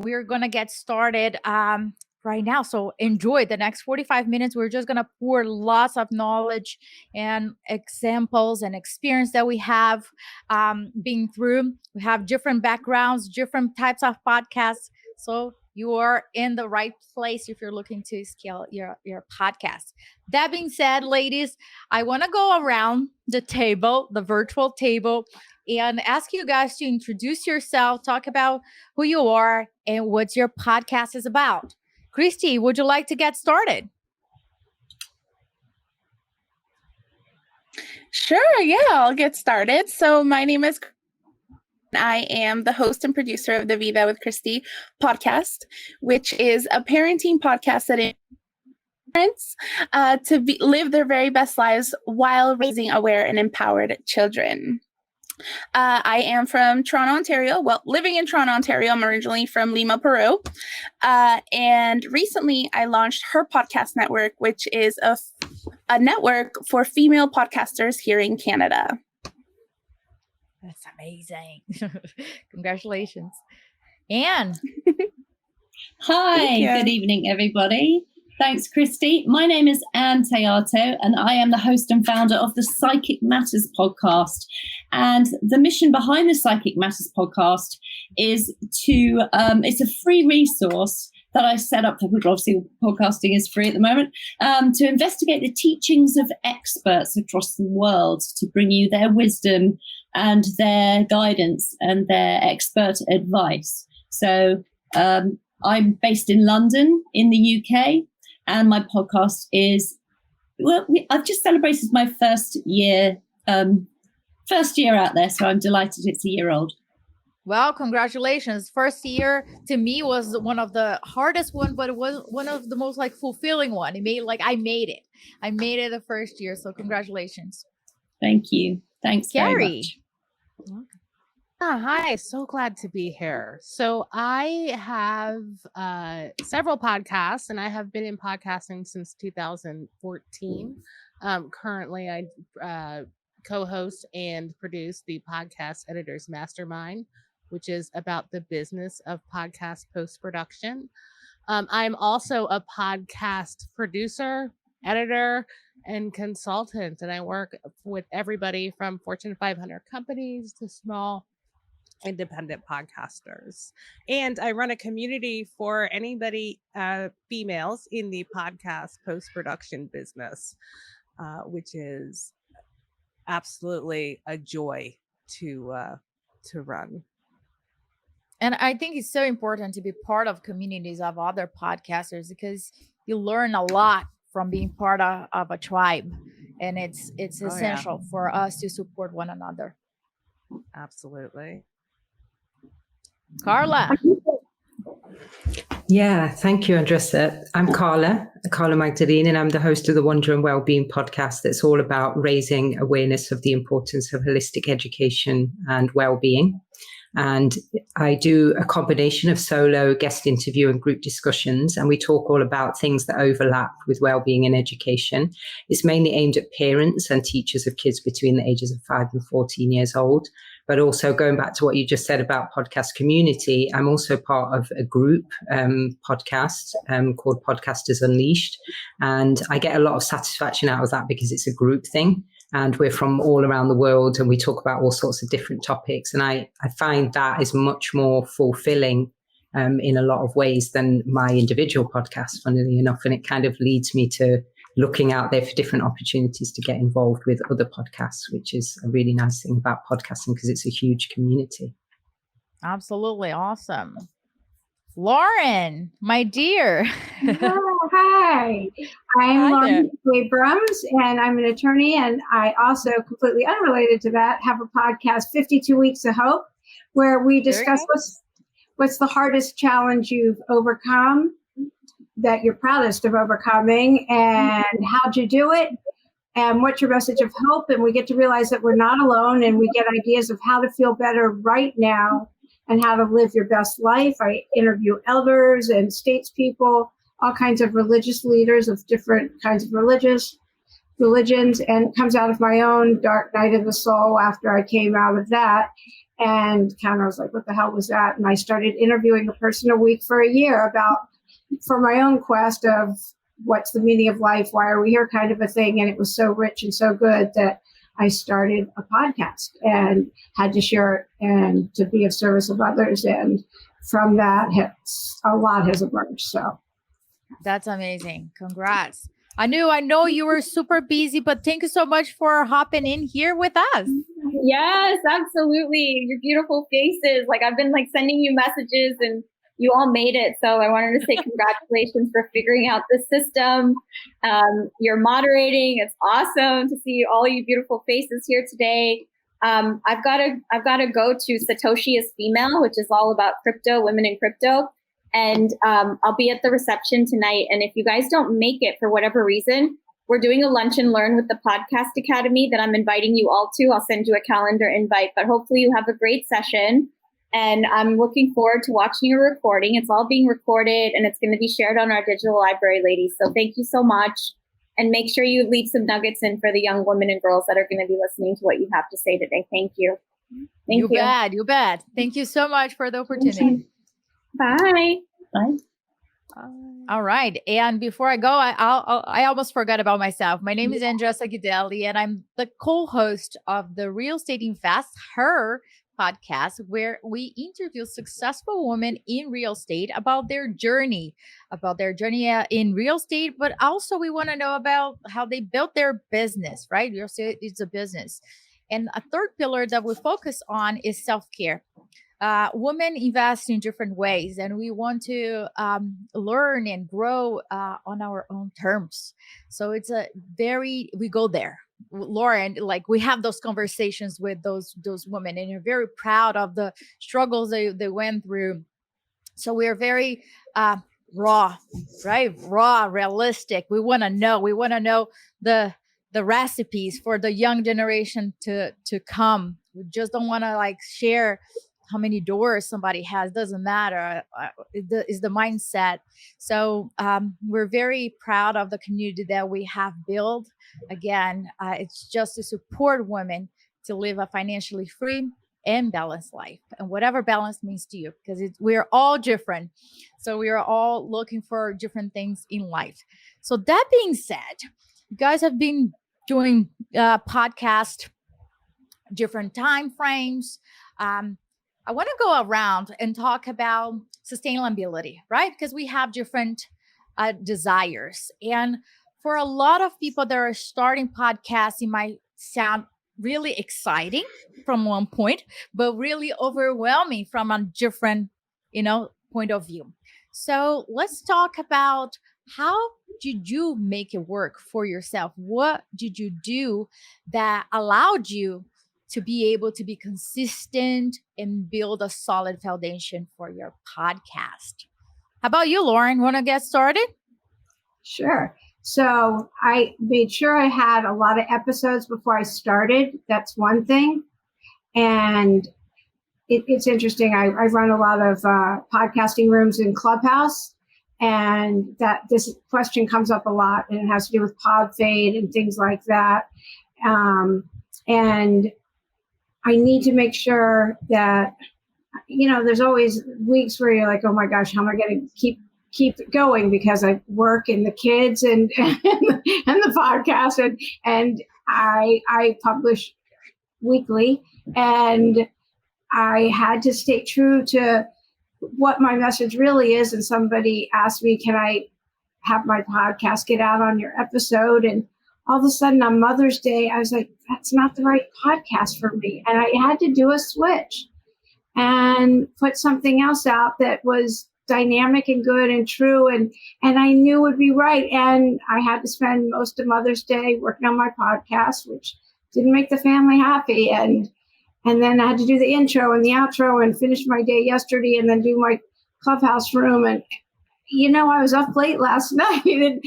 we're going to get started right now. So enjoy the next 45 minutes. We're just going to pour lots of knowledge and examples and experience that we have been through. We have different backgrounds, different types of podcasts. So you are in the right place if you're looking to scale your podcast. That being said, ladies, I want to go around the table, the virtual table, and ask you guys to introduce yourself, talk about who you are and what your podcast is about. Christy, would you like to get started? Sure, yeah, I'll get started. So my name is I am the host and producer of the Viva with Christy podcast, which is a parenting podcast that parents to live their very best lives while raising aware and empowered children. I am from Toronto, Ontario. Well, living in Toronto, Ontario. I'm originally from Lima, Peru. And recently I launched her podcast network, which is a network for female podcasters here in Canada. That's amazing. Congratulations. Anne. Hi, good evening, everybody. Thanks, Christy. My name is Anne Teato, and I am the host and founder of the Psychic Matters podcast. And the mission behind the Psychic Matters podcast is to, it's a free resource that I set up for people. Obviously, podcasting is free at the moment, to investigate the teachings of experts across the world to bring you their wisdom and their guidance and their expert advice. So I'm based in London in the UK, and my podcast is, well, I've just celebrated my first year out there, so I'm delighted it's a year old. Well, congratulations. First year to me was one of the hardest one, but it was one of the most fulfilling one. I made it the first year. So congratulations. Thank you. Thanks very much. Hi, so glad to be here. So I have several podcasts, and I have been in podcasting since 2014. Currently, I co-host and produce the Podcast Editors Mastermind, which is about the business of podcast post-production. I'm also a podcast producer, editor, and consultant, and I work with everybody from Fortune 500 companies to small independent podcasters. And I run a community for anybody, females in the podcast post-production business, which is absolutely a joy to run. And I think it's so important to be part of communities of other podcasters because you learn a lot from being part of a tribe, and it's essential for us to support one another. Absolutely. Carla. Yeah, thank you, Andressa. I'm Carla Magdalene, and I'm the host of the Wonder and Wellbeing podcast that's all about raising awareness of the importance of holistic education and wellbeing. And I do a combination of solo, guest interview and group discussions, and we talk all about things that overlap with wellbeing and education. It's mainly aimed at parents and teachers of kids between the ages of 5 and 14 years old. But also going back to what you just said about podcast community, I'm also part of a group podcast called Podcasters Unleashed. And I get a lot of satisfaction out of that because it's a group thing. And we're from all around the world and we talk about all sorts of different topics. And I find that is much more fulfilling in a lot of ways than my individual podcast, funnily enough. And it kind of leads me to looking out there for different opportunities to get involved with other podcasts, which is a really nice thing about podcasting because it's a huge community. Absolutely. Awesome. Lauren, my dear. Oh, hi. I'm Lauren Abrams, and I'm an attorney, and I also, completely unrelated to that, have a podcast, 52 Weeks of Hope, where we discuss what's the hardest challenge you've overcome, that you're proudest of overcoming, and how'd you do it, and what's your message of hope. And we get to realize that we're not alone, and we get ideas of how to feel better right now and how to live your best life. I interview elders and statespeople, all kinds of religious leaders of different kinds of religions, and it comes out of my own dark night of the soul after I came out of that. and kind of was like, what the hell was that? And I started interviewing a person a week for a year for my own quest of what's the meaning of life? Why are we here kind of a thing? And it was so rich and so good that I started a podcast and had to share it and to be of service of others. And from that, a lot has emerged. So that's amazing. Congrats. I know you were super busy, but thank you so much for hopping in here with us. Yes, absolutely. Your beautiful faces. Like I've been sending you messages and you all made it. So I wanted to say congratulations for figuring out the system. You're moderating. It's awesome to see all you beautiful faces here today. I've got to go to Satoshi is Female, which is all about crypto, women in crypto. And I'll be at the reception tonight. And if you guys don't make it for whatever reason, we're doing a lunch and learn with the Podcast Academy that I'm inviting you all to. I'll send you a calendar invite, but hopefully you have a great session. And I'm looking forward to watching your recording. It's all being recorded and it's going to be shared on our digital library, ladies. So thank you so much. And make sure you leave some nuggets in for the young women and girls that are going to be listening to what you have to say today. Thank you. You bet. Thank you so much for the opportunity. Bye. Bye. All right. And before I go, I almost forgot about myself. My name is Andrea Sagidelli, and I'm the co-host of the Real Estate Invest Her podcast, where we interview successful women in real estate about their journey in real estate, but also we want to know about how they built their business, right? Real estate is a business. And a third pillar that we focus on is self-care. Women invest in different ways, and we want to learn and grow on our own terms. So we go there. Lauren, we have those conversations with those women, and you're very proud of the struggles they went through. So we're very raw, right? Raw, realistic. We want to know the recipes for the young generation to come. We just don't want to share how many doors somebody has. Doesn't matter. Is the mindset. So we're very proud of the community that we have built. Again, it's just to support women to live a financially free and balanced life, and whatever balance means to you, because we're all different. So we are all looking for different things in life. So that being said, you guys have been doing podcast different time frames. I want to go around and talk about sustainability, right? Because we have different desires. And for a lot of people that are starting podcasts, it might sound really exciting from one point, but really overwhelming from a different, point of view. So let's talk about how did you make it work for yourself? What did you do that allowed you to be able to be consistent and build a solid foundation for your podcast? How about you, Lauren? Want to get started? Sure. So I made sure I had a lot of episodes before I started. That's one thing. And it's interesting. I run a lot of podcasting rooms in Clubhouse, and that this question comes up a lot, and it has to do with pod fade and things like that. And I need to make sure that, there's always weeks where you're like, oh my gosh, how am I going to keep it going, because I work and the kids and the podcast and I publish weekly, and I had to stay true to what my message really is. And somebody asked me, can I have my podcast get out on your episode? And all of a sudden on Mother's Day, I was like, that's not the right podcast for me. And I had to do a switch and put something else out that was dynamic and good and true, and I knew would be right. And I had to spend most of Mother's Day working on my podcast, which didn't make the family happy. And then I had to do the intro and the outro and finish my day yesterday, and then do my Clubhouse room. And I was up late last night, and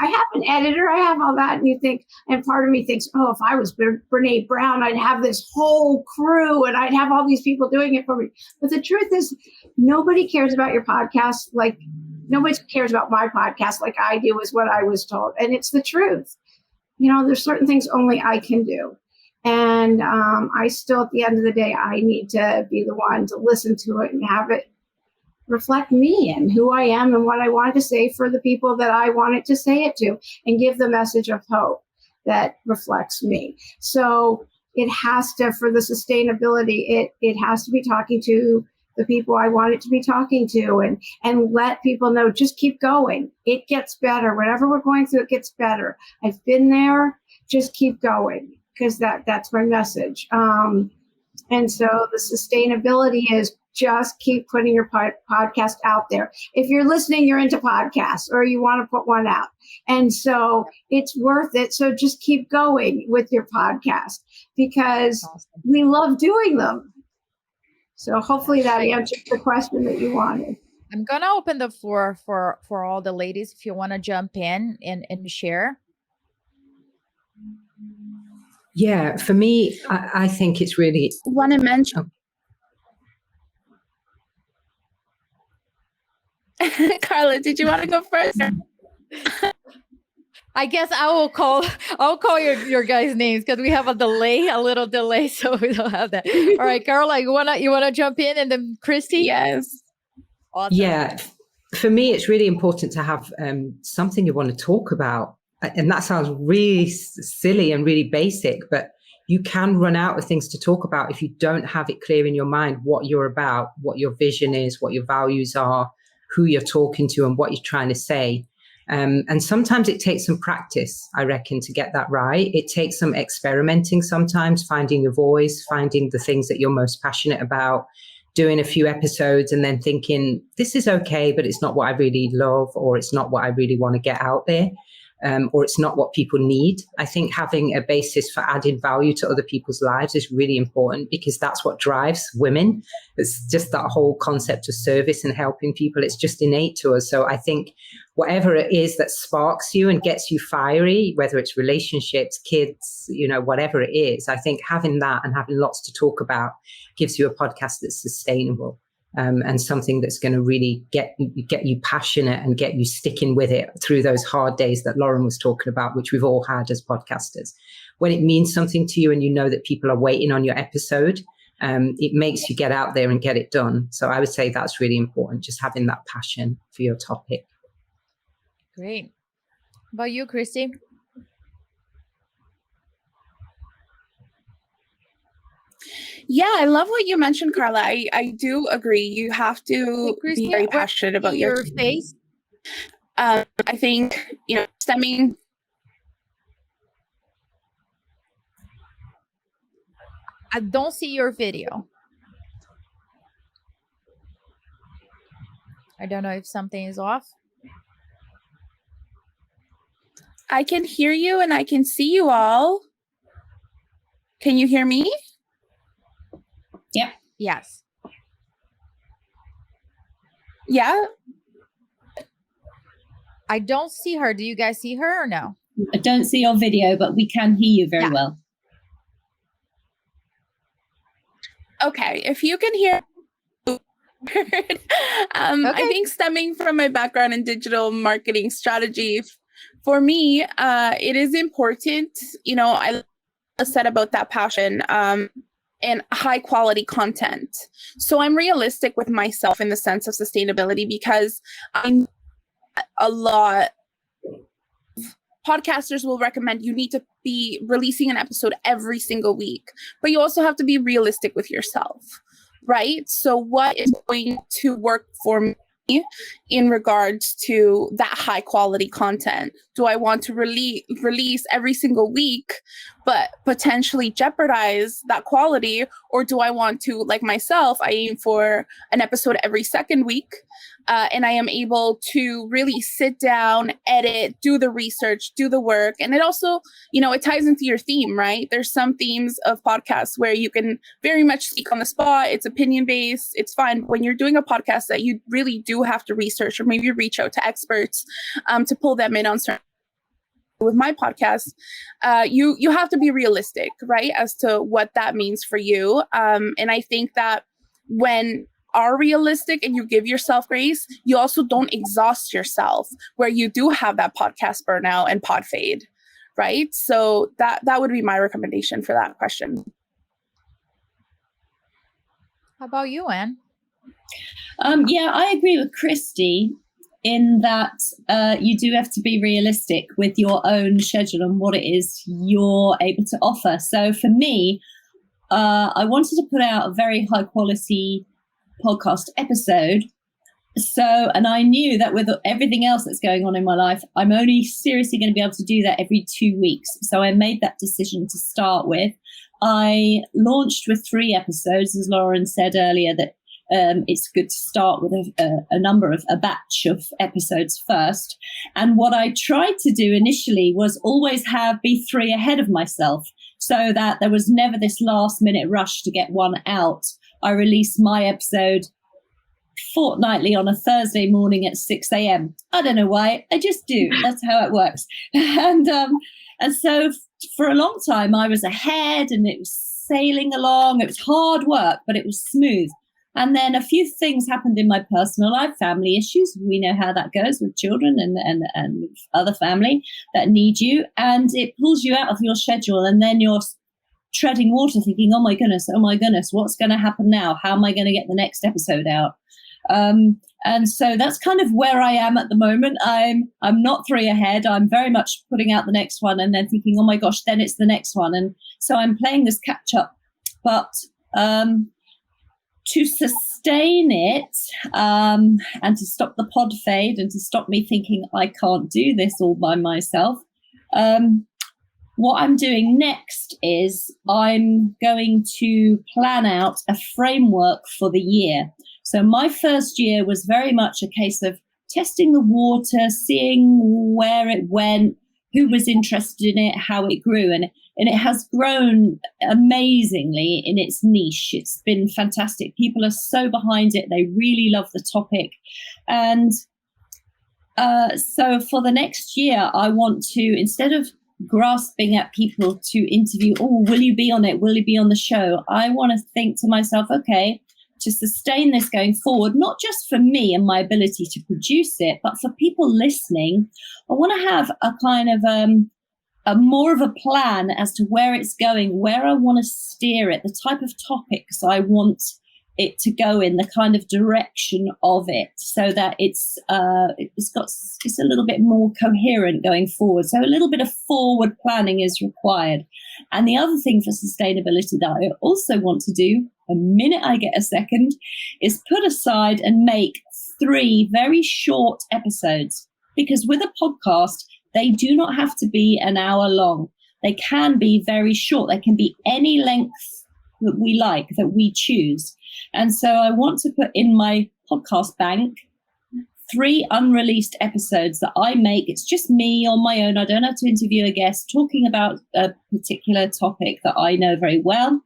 I have an editor, I have all that. And you think, and part of me thinks, oh, if I was Brene Brown, I'd have this whole crew and I'd have all these people doing it for me. But the truth is, nobody cares about your podcast. Nobody cares about my podcast like I do, is what I was told. And it's the truth. There's certain things only I can do. And I still, at the end of the day, I need to be the one to listen to it and have it reflect me and who I am and what I wanted to say for the people that I wanted to say it to, and give the message of hope that reflects me. So it has to, for the sustainability, it has to be talking to the people I want it to be talking to, and let people know, just keep going. It gets better. Whatever we're going through, it gets better. I've been there. Just keep going, because that's my message. And so the sustainability is just keep putting your podcast out there. If you're listening, you're into podcasts or you want to put one out. And so it's worth it. So just keep going with your podcast, because we love doing them. So hopefully that answers the question that you wanted. I'm going to open the floor for all the ladies if you want to jump in and share. Yeah, for me, I think it's really... Want to mention... Oh. Carla, did you want to go first? I guess I'll call your guys' names, because we have a little delay, so we don't have that. All right, Carla, you wanna jump in, and then Christy? Yes. Awesome. Yeah, for me, it's really important to have something you want to talk about. And that sounds really silly and really basic, but you can run out of things to talk about if you don't have it clear in your mind what you're about, what your vision is, what your values are, who you're talking to, and what you're trying to say. And sometimes it takes some practice, I reckon, to get that right. It takes some experimenting sometimes, finding your voice, finding the things that you're most passionate about, doing a few episodes and then thinking, this is okay, but it's not what I really love, or it's not what I really want to get out there. Or it's not what people need. I think having a basis for adding value to other people's lives is really important, because that's what drives women. It's just that whole concept of service and helping people. It's just innate to us. So I think whatever it is that sparks you and gets you fiery, whether it's relationships, kids, whatever it is, I think having that and having lots to talk about gives you a podcast that's sustainable. And something that's going to really get you passionate and get you sticking with it through those hard days that Lauren was talking about, which we've all had as podcasters. When it means something to you and you know that people are waiting on your episode, it makes you get out there and get it done. So I would say that's really important, just having that passion for your topic. Great. How about you, Christy? Yeah, I love what you mentioned, Carla. I do agree. You have to be very passionate about your face. I think, stemming. I don't see your video. I don't know if something is off. I can hear you and I can see you all. Can you hear me? Yep. Yes. Yeah. I don't see her. Do you guys see her or no? I don't see your video, but we can hear you very well. Okay. If you can hear, I think stemming from my background in digital marketing strategy, for me, it is important, I said about that passion, and high quality content. So I'm realistic with myself in the sense of sustainability, because I'm a lot of podcasters will recommend you need to be releasing an episode every single week, but you also have to be realistic with yourself, right? So what is going to work for me in regards to that high quality content? Do I want to release every single week, but potentially jeopardize that quality? Or do I want to, like myself, I aim for an episode every second week, and I am able to really sit down, edit, do the research, do the work. And it also, it ties into your theme, right? There's some themes of podcasts where you can very much speak on the spot. It's opinion based. It's fine. When you're doing a podcast that you really do have to research, or maybe reach out to experts to pull them in on certain. With my podcast, you have to be realistic, right, as to what that means for you. And I think that when are realistic and you give yourself grace, you also don't exhaust yourself, where you do have that podcast burnout and pod fade, right? So that would be my recommendation for that question. How about you, Anne? Yeah, I agree with Christy in that you do have to be realistic with your own schedule and what it is you're able to offer. So for me, I wanted to put out a very high quality podcast episode. And I knew that with everything else that's going on in my life, I'm only seriously going to be able to do that every 2 weeks. So I made that decision to start with. I launched with 3 episodes, as Lauren said earlier, that it's good to start with a batch of episodes first. And what I tried to do initially was always be 3 ahead of myself so that there was never this last minute rush to get one out. I released my episode fortnightly on a Thursday morning at 6 a.m. I don't know why. I just do. That's how it works. And so for a long time, I was ahead and it was sailing along. It was hard work, but it was smooth. And then a few things happened in my personal life, family issues. We know how that goes with children and other family that need you. And it pulls you out of your schedule. And then you're treading water thinking, oh my goodness, what's going to happen now? How am I going to get the next episode out? And so that's kind of where I am at the moment. I'm not 3 ahead. I'm very much putting out the next one and then thinking, oh my gosh, then it's the next one. And so I'm playing this catch up, but, to sustain it, and to stop the pod fade and to stop me thinking I can't do this all by myself. What I'm doing next is I'm going to plan out a framework for the year. So my first year was very much a case of testing the water, seeing where it went, who was interested in it, how it grew. And it has grown amazingly in its niche. It's been fantastic. People are so behind it. They really love the topic. And so for the next year, I want to, instead of grasping at people to interview, oh, will you be on it? Will you be on the show? I want to think to myself, okay, to sustain this going forward, not just for me and my ability to produce it, but for people listening, I want to have a kind of a more of a plan as to where it's going, where I want to steer it, the type of topics I want it to go in, the kind of direction of it, so that it's a little bit more coherent going forward. So a little bit of forward planning is required. And the other thing for sustainability that I also want to do, the minute I get a second, is put aside and make 3 very short episodes. Because with a podcast, they do not have to be an hour long. They can be very short. They can be any length that we like, that we choose. And so I want to put in my podcast bank 3 unreleased episodes that I make. It's just me on my own. I don't have to interview a guest, talking about a particular topic that I know very well,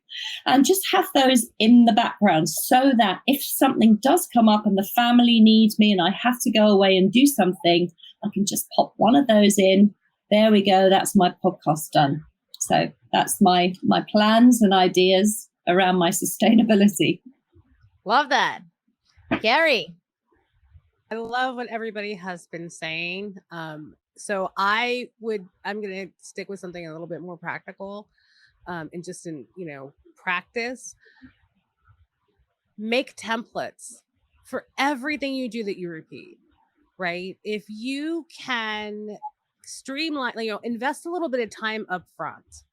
and just have those in the background so that if something does come up and the family needs me and I have to go away and do something, I can just pop one of those in. There we go. That's my podcast done. So that's my plans and ideas around my sustainability. Love that. Gary. I love what everybody has been saying. So I'm going to stick with something a little bit more practical, and just in, practice. Make templates for everything you do that you repeat, right? If you can streamline, invest a little bit of time up front,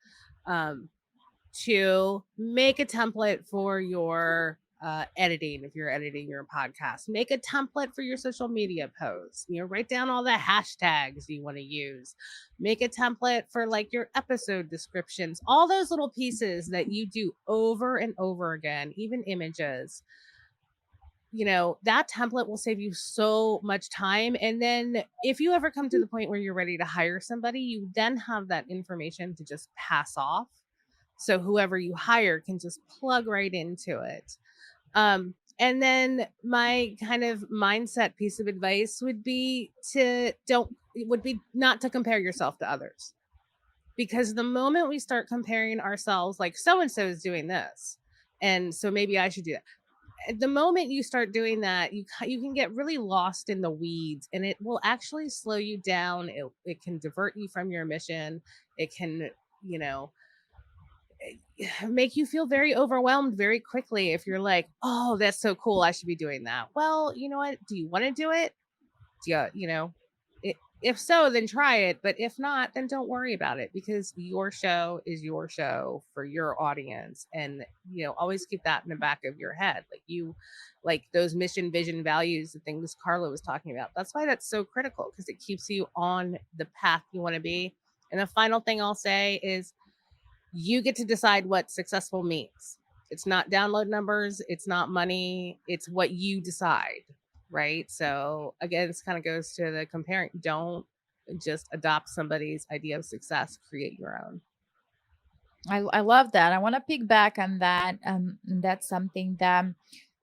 to make a template for your editing. If you're editing your podcast, make a template for your social media posts. Write down all the hashtags you want to use. Make a template for your episode descriptions, all those little pieces that you do over and over again, even images. That template will save you so much time. And then if you ever come to the point where you're ready to hire somebody, you then have that information to just pass off. So whoever you hire can just plug right into it. And then my kind of mindset piece of advice would be not to compare yourself to others. Because the moment we start comparing ourselves, like so-and-so is doing this, and so maybe I should do that. the moment you start doing that, you can get really lost in the weeds, and it will actually slow you down. It can divert you from your mission. It can, make you feel very overwhelmed very quickly if you're like, oh, that's so cool, I should be doing that. Well, you know what? Do you want to do it? If so, then try it. But if not, then don't worry about it, because your show is your show for your audience. And, always keep that in the back of your head. Like those mission, vision, values, the things Carla was talking about. That's why that's so critical, because it keeps you on the path you want to be. And the final thing I'll say is you get to decide what successful means. It's not download numbers. It's not money. It's what you decide. Right. So again, this kind of goes to the comparing. Don't just adopt somebody's idea of success, create your own. I love that. I want to piggyback on that. That's something that,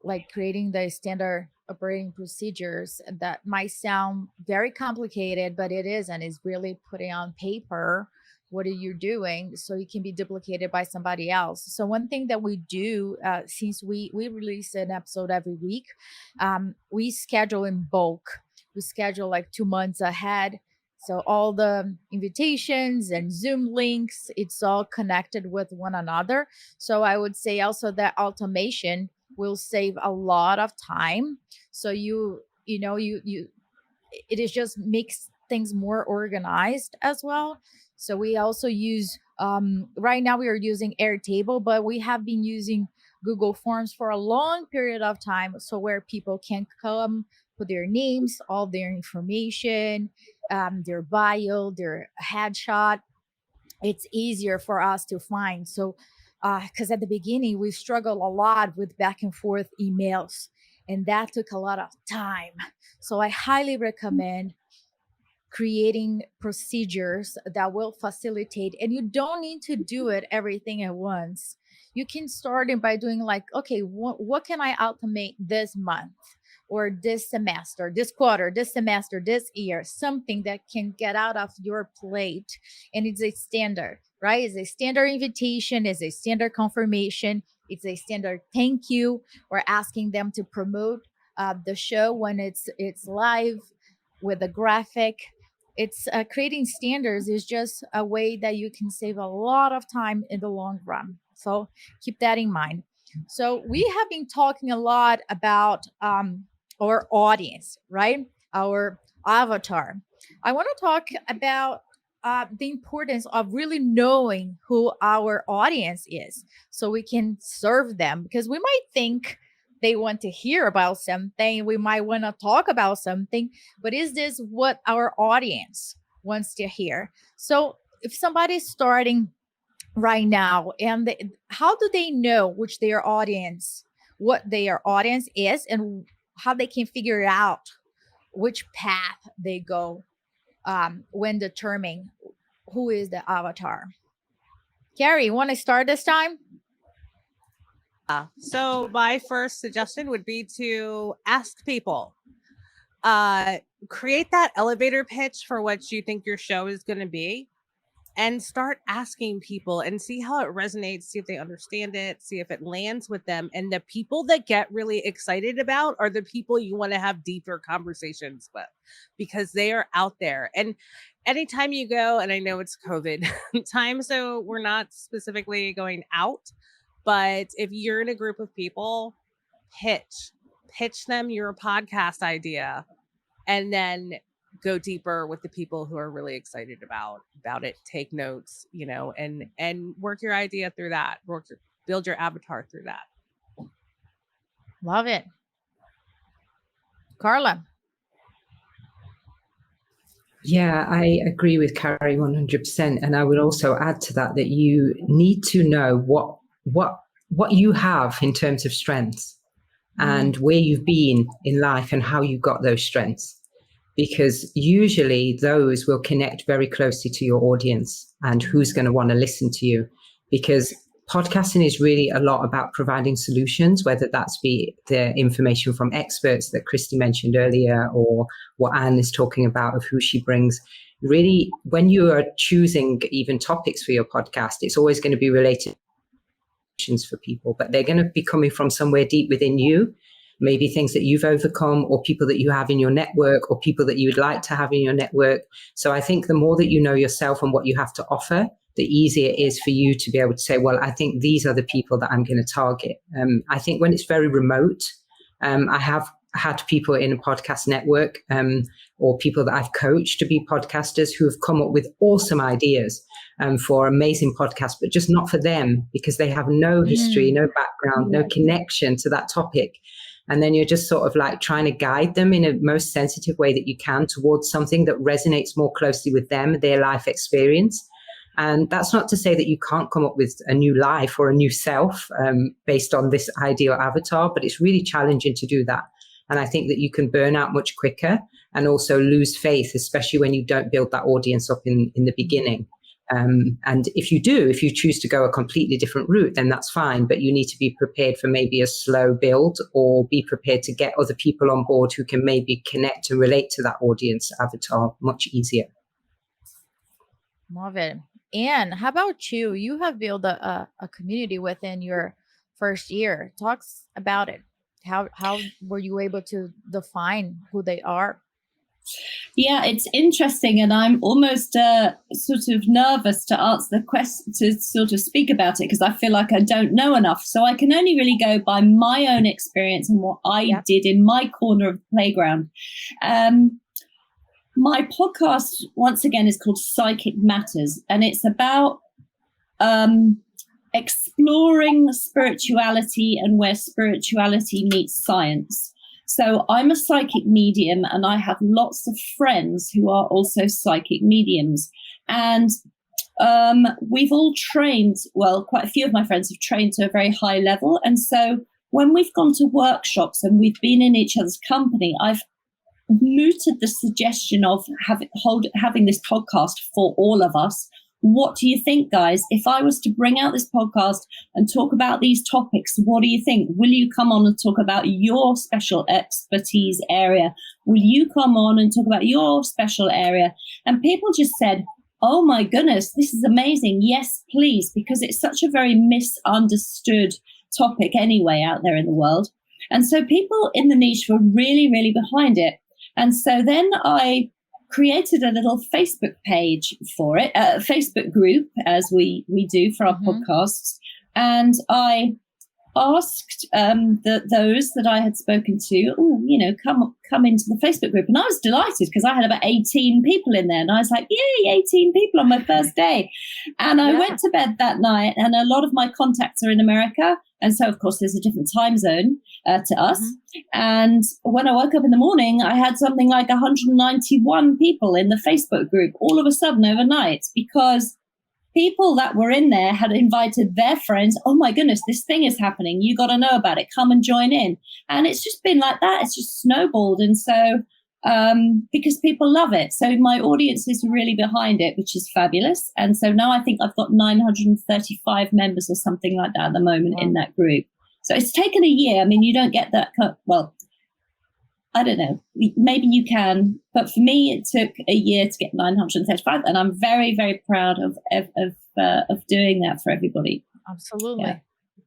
like, creating the standard operating procedures, that might sound very complicated, but it isn't. It's really putting on paper what are you doing so it can be duplicated by somebody else. So one thing that we do, since we release an episode every week, we schedule in bulk. We schedule like 2 months ahead. So all the invitations and Zoom links, it's all connected with one another. So I would say also that automation will save a lot of time. So it is just makes things more organized as well. So we also use, right now we are using Airtable, but we have been using Google Forms for a long period of time. So where people can come, put their names, all their information, their bio, their headshot. It's easier for us to find. So, because at the beginning we struggled a lot with back and forth emails, and that took a lot of time. So I highly recommend creating procedures that will facilitate, and you don't need to do it everything at once. You can start it by doing like, okay, what can I automate this month or this semester, this quarter, this semester, this year, something that can get out of your plate. And it's a standard, right? It's a standard invitation, it's a standard confirmation, it's a standard thank you. We're asking them to promote the show when it's live with a graphic. It's creating standards is just a way that you can save a lot of time in the long run. So keep that in mind. So we have been talking a lot about our audience, right? Our avatar. I want to talk about the importance of really knowing who our audience is so we can serve them, because we might think they want to hear about something. We might want to talk about something, but is this what our audience wants to hear? So if somebody's starting right now, and how do they know what their audience is, and how they can figure out which path they go when determining who is the avatar? Carrie, you want to start this time? So my first suggestion would be to ask people, create that elevator pitch for what you think your show is going to be, and start asking people and see how it resonates, see if they understand it, see if it lands with them. And the people that get really excited about are the people you want to have deeper conversations with, because they are out there. And anytime you go, and I know it's COVID time, so we're not specifically going out, but if you're in a group of people, pitch them your podcast idea, and then go deeper with the people who are really excited about it. Take notes, and work your idea through that. Build your avatar through that. Love it. Carla. Yeah, I agree with Carrie 100%. And I would also add to that you need to know what you have in terms of strengths and where you've been in life and how you got those strengths. Because usually those will connect very closely to your audience and who's going to want to listen to you. Because podcasting is really a lot about providing solutions, whether that's be the information from experts that Christy mentioned earlier, or what Anne is talking about of who she brings. Really, when you are choosing even topics for your podcast, it's always going to be related for people, but they're going to be coming from somewhere deep within you, maybe things that you've overcome or people that you have in your network or people that you would like to have in your network. So I think the more that you know yourself and what you have to offer, the easier it is for you to be able to say, well, I think these are the people that I'm going to target. I think when it's very remote, I have had people in a podcast network or people that I've coached to be podcasters who have come up with awesome ideas for amazing podcasts, but just not for them because they have no history, no background, no connection to that topic. And then you're just sort of like trying to guide them in a most sensitive way that you can towards something that resonates more closely with them, their life experience. And that's not to say that you can't come up with a new life or a new self based on this ideal avatar, but it's really challenging to do that. And I think that you can burn out much quicker and also lose faith, especially when you don't build that audience up in the beginning. And if you choose to go a completely different route, then that's fine. But you need to be prepared for maybe a slow build or be prepared to get other people on board who can maybe connect and relate to that audience avatar much easier. Love it. Anne, how about you? You have built a community within your first year. Talks about it. How were you able to define who they are? Yeah, it's interesting, and I'm almost sort of nervous to answer the question, to sort of speak about it, because I feel like I don't know enough. So I can only really go by my own experience and what I did in my corner of the playground. My podcast, once again, is called Psychic Matters, and it's about exploring spirituality and where spirituality meets science. So I'm a psychic medium, and I have lots of friends who are also psychic mediums. And we've all trained, well, quite a few of my friends have trained to a very high level. And so when we've gone to workshops and we've been in each other's company, I've mooted the suggestion of having this podcast for all of us. What do you think, guys? If I was to bring out this podcast and talk about these topics, what do you think? Will you come on and talk about your special expertise area? Will you come on and talk about your special area? And people just said, oh my goodness, this is amazing. Yes, please, because it's such a very misunderstood topic anyway out there in the world. And so people in the niche were really, really behind it. And so then I created a little Facebook page for it, a Facebook group, as we do for our podcasts. And I asked those that I had spoken to, come into the Facebook group. And I was delighted because I had about 18 people in there. And I was like, yay, 18 people on my first day. And I went to bed that night, and a lot of my contacts are in America. And so, of course, there's a different time zone to us. And when I woke up in the morning, I had something like 191 people in the Facebook group all of a sudden overnight, because people that were in there had invited their friends. Oh, my goodness, this thing is happening. You got to know about it. Come and join in. And it's just been like that. It's just snowballed. And so because people love it. So my audience is really behind it, which is fabulous. And so now I think I've got 935 members or something like that at the moment in that group. So it's taken a year. I mean, you don't get that. Well, I don't know. Maybe you can. But for me, it took a year to get 935. And I'm very, very proud of doing that for everybody. Absolutely. Yeah.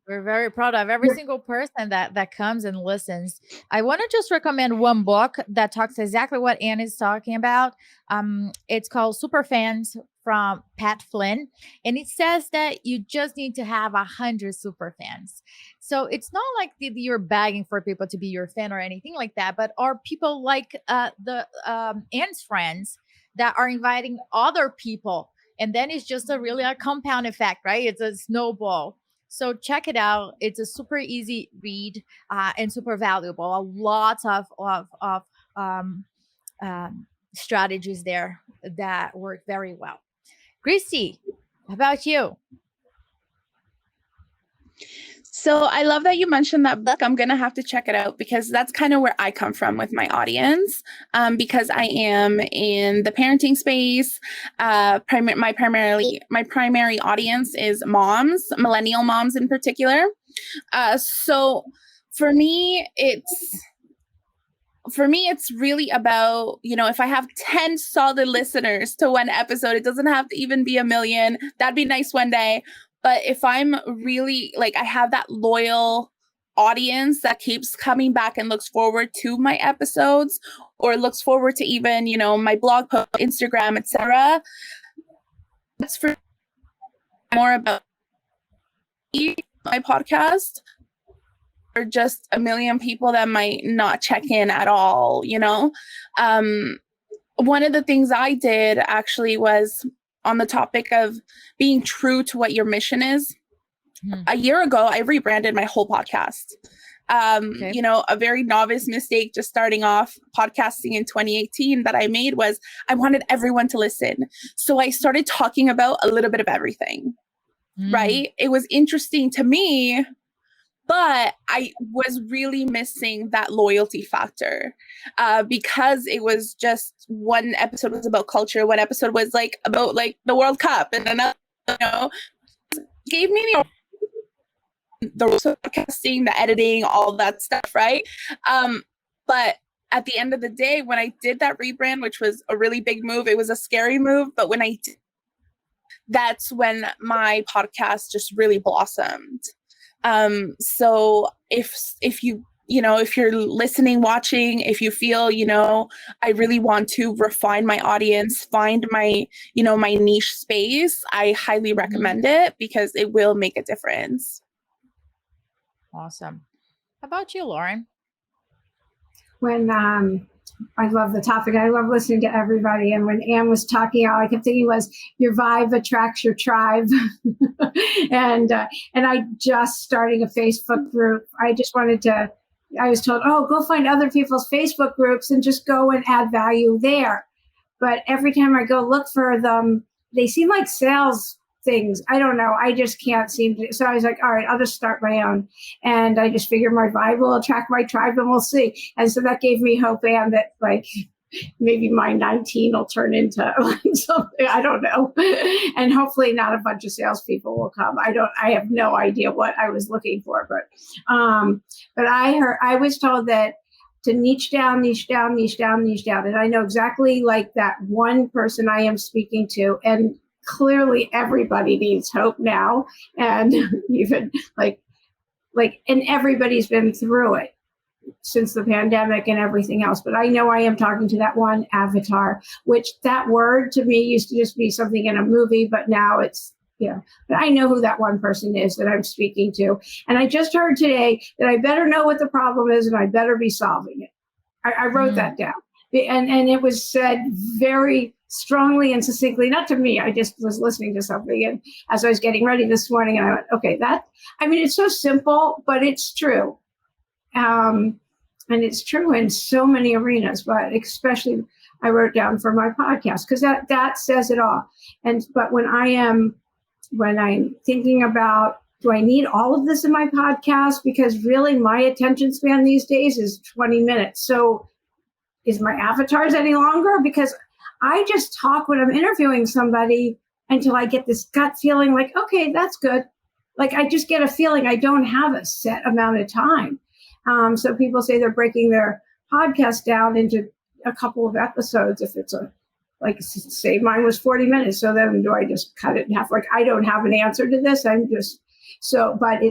We're very proud of every single person that comes and listens. I want to just recommend one book that talks exactly what Anne is talking about. It's called Superfans from Pat Flynn. And it says that you just need to have 100 superfans. So it's not like you're begging for people to be your fan or anything like that, but are people like Anne's friends that are inviting other people. And then it's just a compound effect, right? It's a snowball. So check it out. It's a super easy read and super valuable. A lot of strategies there that work very well. Christy, how about you? So I love that you mentioned that book. I'm going to have to check it out, because that's kind of where I come from with my audience, because I am in the parenting space. My primary audience is moms, millennial moms in particular. So for me, it's really about, if I have 10 solid listeners to one episode, it doesn't have to even be 1 million. That'd be nice one day. But if I'm really like, I have that loyal audience that keeps coming back and looks forward to my episodes, or looks forward to even, you know, my blog post, Instagram, etc. That's for more about my podcast, or just a million people that might not check in at all, you know. One of the things I did actually was on the topic of being true to what your mission is. A year ago, I rebranded my whole podcast. You know, a very novice mistake just starting off podcasting in 2018 that I made was I wanted everyone to listen. So I started talking about a little bit of everything, right? It was interesting to me, but I was really missing that loyalty factor because it was just one episode was about culture, one episode was like about like the World Cup, and another, you know, gave me the podcasting, the editing, all that stuff, right? But at the end of the day, when I did that rebrand, which was a really big move, it was a scary move, but when I did, that's when my podcast just really blossomed. So if you, you know, if you're listening, watching, if you feel, you know, I really want to refine my audience, find my, you know, my niche space, I highly recommend it because it will make a difference. Awesome. How about you, Lauren? When I love the topic. I love listening to everybody. And when Anne was talking, all I kept thinking was your vibe attracts your tribe. and I just starting a Facebook group. I just wanted to, I was told, oh, go find other people's Facebook groups and just go and add value there. But every time I go look for them, they seem like sales things. I don't know. I just can't seem to. So I was like, all right, I'll just start my own. And I just figured my vibe will attract my tribe and we'll see. And so that gave me hope, and that like maybe my 19 will turn into like something. I don't know. And hopefully not a bunch of salespeople will come. I have no idea what I was looking for, but I was told that to niche down, niche down, niche down, niche down. And I know exactly like that one person I am speaking to. And clearly everybody needs hope now. And even like, and everybody's been through it since the pandemic and everything else. But I know I am talking to that one avatar, which that word to me used to just be something in a movie, but now it's, but I know who that one person is that I'm speaking to. And I just heard today that I better know what the problem is and I better be solving it. I wrote that down. And it was said very strongly and succinctly, not to me. I just was listening to something, and as I was getting ready this morning, and I went, okay, it's so simple, but it's true. And it's true in so many arenas, but especially I wrote down for my podcast because that says it all. But when I'm thinking about, do I need all of this in my podcast? Because really my attention span these days is 20 minutes. So is my avatars any longer? Because I just talk when I'm interviewing somebody until I get this gut feeling like, okay, that's good. Like I just get a feeling. I don't have a set amount of time. So people say they're breaking their podcast down into a couple of episodes. If it's like say mine was 40 minutes. So then do I just cut it in half? Like I don't have an answer to this. I'm just but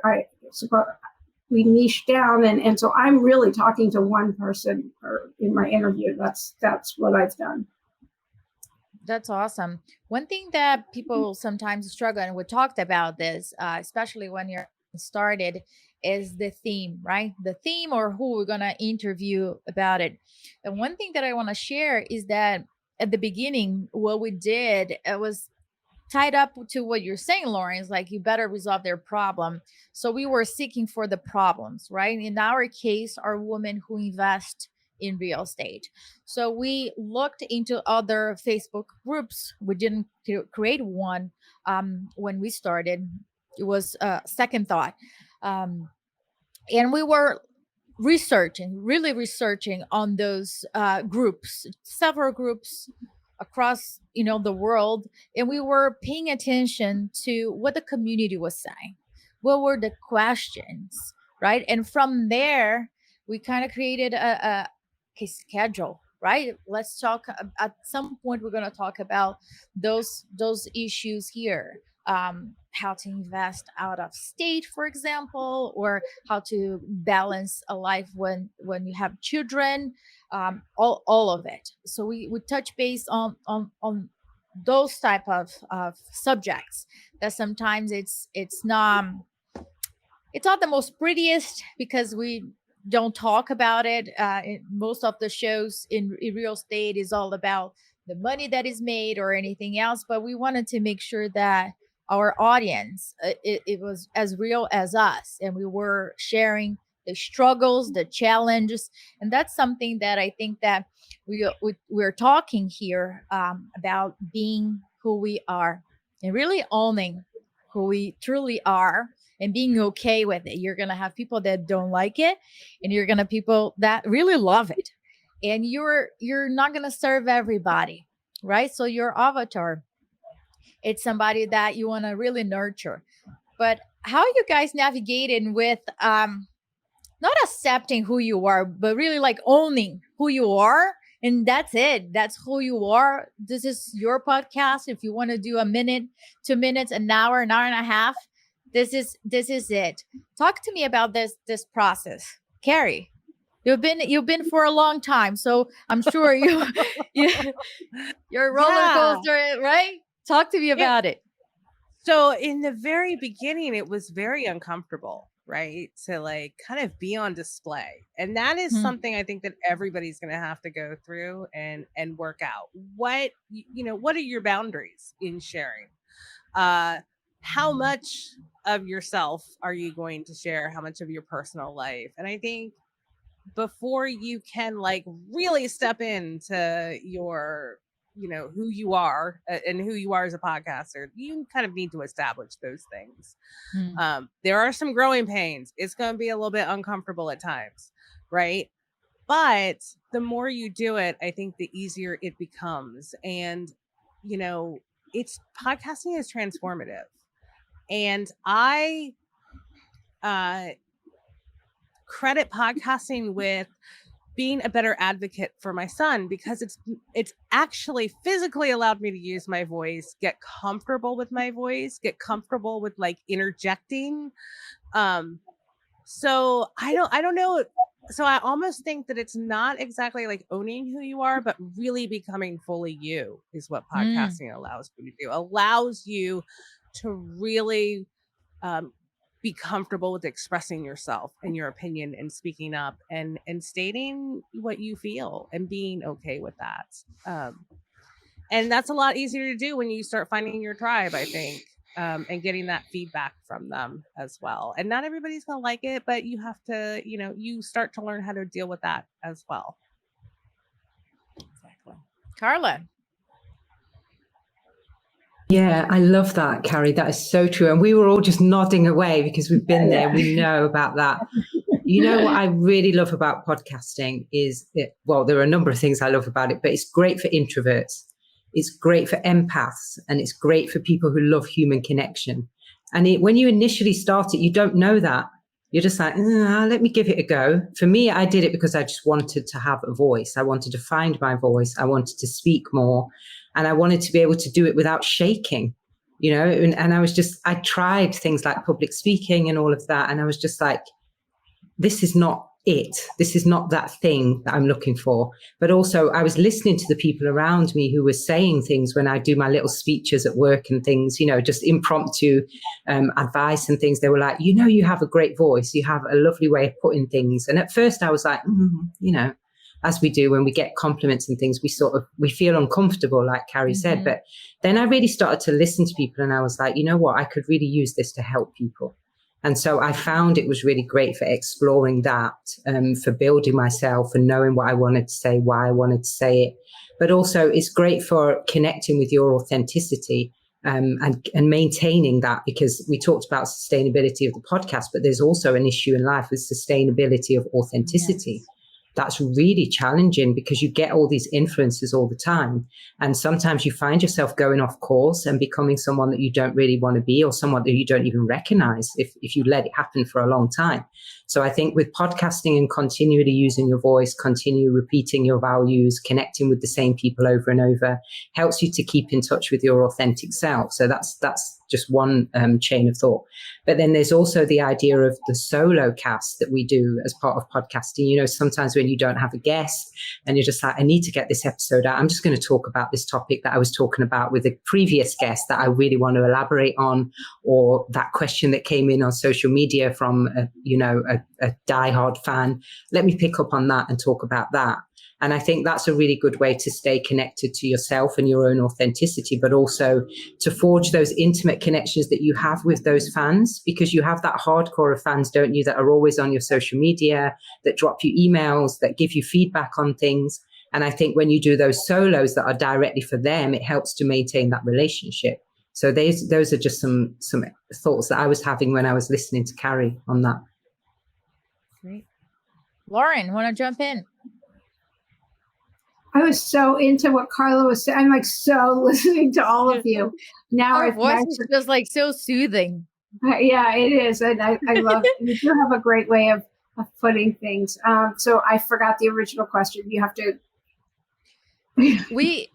I suppose we niche down, and so I'm really talking to one person in my interview. That's what I've done. That's awesome. One thing that people sometimes struggle, and we talked about this, especially when you're started, is the theme, right? The theme or who we're going to interview about it. And one thing that I want to share is that at the beginning, what we did, it was tied up to what you're saying, Lauren, is like, you better resolve their problem. So we were seeking for the problems, right? In our case, are women who invest in real estate. So we looked into other Facebook groups. We didn't create one when we started. It was a second thought. And we were really researching on those groups, several groups across the world, and we were paying attention to what the community was saying, what were the questions, right? And from there we kind of created a schedule, right? Let's talk at some point, we're going to talk about those issues here. how to invest out of state, for example, or how to balance a life when you have children, all of it. So we touch base on those type of subjects that sometimes it's not the most prettiest, because we don't talk about it. Most of the shows in real estate is all about the money that is made or anything else, but we wanted to make sure that our audience, it was as real as us, and we were sharing the struggles, the challenges. And that's something that I think that we're talking here about, being who we are and really owning who we truly are and being okay with it. You're going to have people that don't like it, and you're going to people that really love it. And you're not going to serve everybody, right? So your avatar, it's somebody that you want to really nurture. But how you guys navigating with not accepting who you are, but really like owning who you are, and that's it. That's who you are. This is your podcast. If you want to do a minute, 2 minutes, an hour and a half, this is it. Talk to me about this process, Carrie. You've been for a long time, so I'm sure you're a roller coaster, right? Talk to me about it. So in the very beginning, it was very uncomfortable, right? To like kind of be on display. And that is something I think that everybody's going to have to go through and work out. What are your boundaries in sharing? How much of yourself are you going to share? How much of your personal life? And I think before you can like really step into your who you are and who you are as a podcaster, you kind of need to establish those things. There are some growing pains. It's going to be a little bit uncomfortable at times, right? But the more you do it, I think the easier it becomes. And it's podcasting is transformative, and I credit podcasting with being a better advocate for my son, because it's actually physically allowed me to use my voice, get comfortable with my voice, get comfortable with like interjecting. So I don't know. So I almost think that it's not exactly like owning who you are, but really becoming fully you is what podcasting allows you to do. Allows you to really be comfortable with expressing yourself and your opinion and speaking up and stating what you feel and being okay with that. And that's a lot easier to do when you start finding your tribe, I think, and getting that feedback from them as well. And not everybody's going to like it, but you have to, you start to learn how to deal with that as well. Exactly. Carla. Yeah, I love that, Carrie. That is so true. And we were all just nodding away because we've been there. We know about that. What I really love about podcasting is, there are a number of things I love about it, but it's great for introverts. It's great for empaths, and it's great for people who love human connection. And when you initially start it, you don't know that. You're just like, let me give it a go. For me, I did it because I just wanted to have a voice. I wanted to find my voice. I wanted to speak more. And I wanted to be able to do it without shaking, and I tried things like public speaking and all of that. And I was just like, this is not it. This is not that thing that I'm looking for. But also I was listening to the people around me who were saying things when I do my little speeches at work and things, just impromptu advice and things. They were like, you have a great voice. You have a lovely way of putting things. And at first I was like, as we do when we get compliments and things, we feel uncomfortable, like Carrie said. But then I really started to listen to people, and I was like, I could really use this to help people. And so I found it was really great for exploring that, for building myself and knowing what I wanted to say, why I wanted to say it. But also it's great for connecting with your authenticity, and maintaining that, because we talked about sustainability of the podcast, but there's also an issue in life with sustainability of authenticity. Yes. That's really challenging because you get all these influences all the time. And sometimes you find yourself going off course and becoming someone that you don't really want to be, or someone that you don't even recognize if you let it happen for a long time. So I think with podcasting and continually using your voice, continue repeating your values, connecting with the same people over and over, helps you to keep in touch with your authentic self. So that's just one chain of thought. But then there's also the idea of the solo cast that we do as part of podcasting. You know, sometimes when you don't have a guest and you're just like, I need to get this episode out, I'm just going to talk about this topic that I was talking about with a previous guest that I really want to elaborate on, or that question that came in on social media from a diehard fan. Let me pick up on that and talk about that. And I think that's a really good way to stay connected to yourself and your own authenticity, but also to forge those intimate connections that you have with those fans, because you have that hardcore of fans, don't you, that are always on your social media, that drop you emails, that give you feedback on things. And I think when you do those solos that are directly for them, it helps to maintain that relationship. So those are just some thoughts that I was having when I was listening to Carrie on that. Great. Lauren, want to jump in? I was so into what Carla was saying. I'm like so listening to all of you. Now Our voice is just like so soothing. Yeah, it is. And I love it. You do have a great way of putting things. So I forgot the original question. You have to. We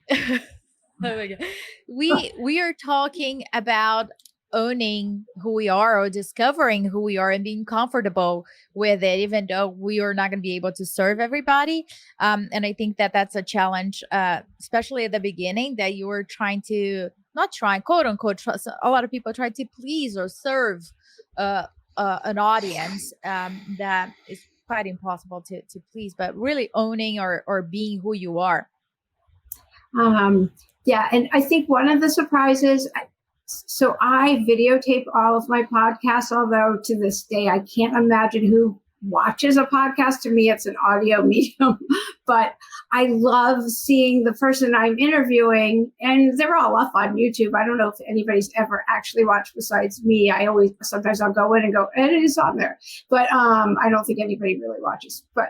are talking about owning who we are, or discovering who we are and being comfortable with it, even though we are not going to be able to serve everybody. And I think that that's a challenge, especially at the beginning, that you were trying to, not trying, quote unquote, a lot of people try to please or serve an audience that is quite impossible to please, but really owning or being who you are. Yeah. And I think one of the surprises, so I videotape all of my podcasts, although to this day, I can't imagine who watches a podcast. To me, it's an audio medium, but I love seeing the person I'm interviewing, and they're all up on YouTube. I don't know if anybody's ever actually watched besides me. Sometimes I'll go in and go, and it is on there, but I don't think anybody really watches, but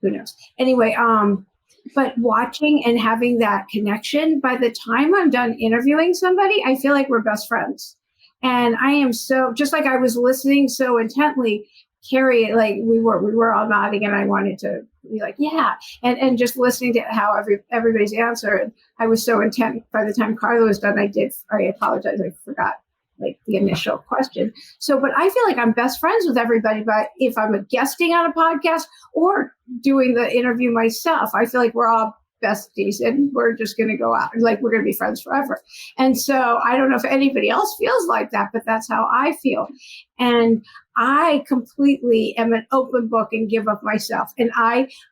who knows? Anyway, but watching and having that connection, by the time I'm done interviewing somebody, I feel like we're best friends. And I am so, just like I was listening so intently, Carrie, like we were all nodding, and I wanted to be like, yeah. And just listening to how everybody's answered, I was so intent. By the time Carla was done, I apologize. I forgot like the initial question. So, but I feel like I'm best friends with everybody. But if I'm guesting on a podcast or doing the interview myself, I feel like we're all besties and we're just going to go out, like we're going to be friends forever. And so I don't know if anybody else feels like that, but that's how I feel. And I completely am an open book and give up myself. And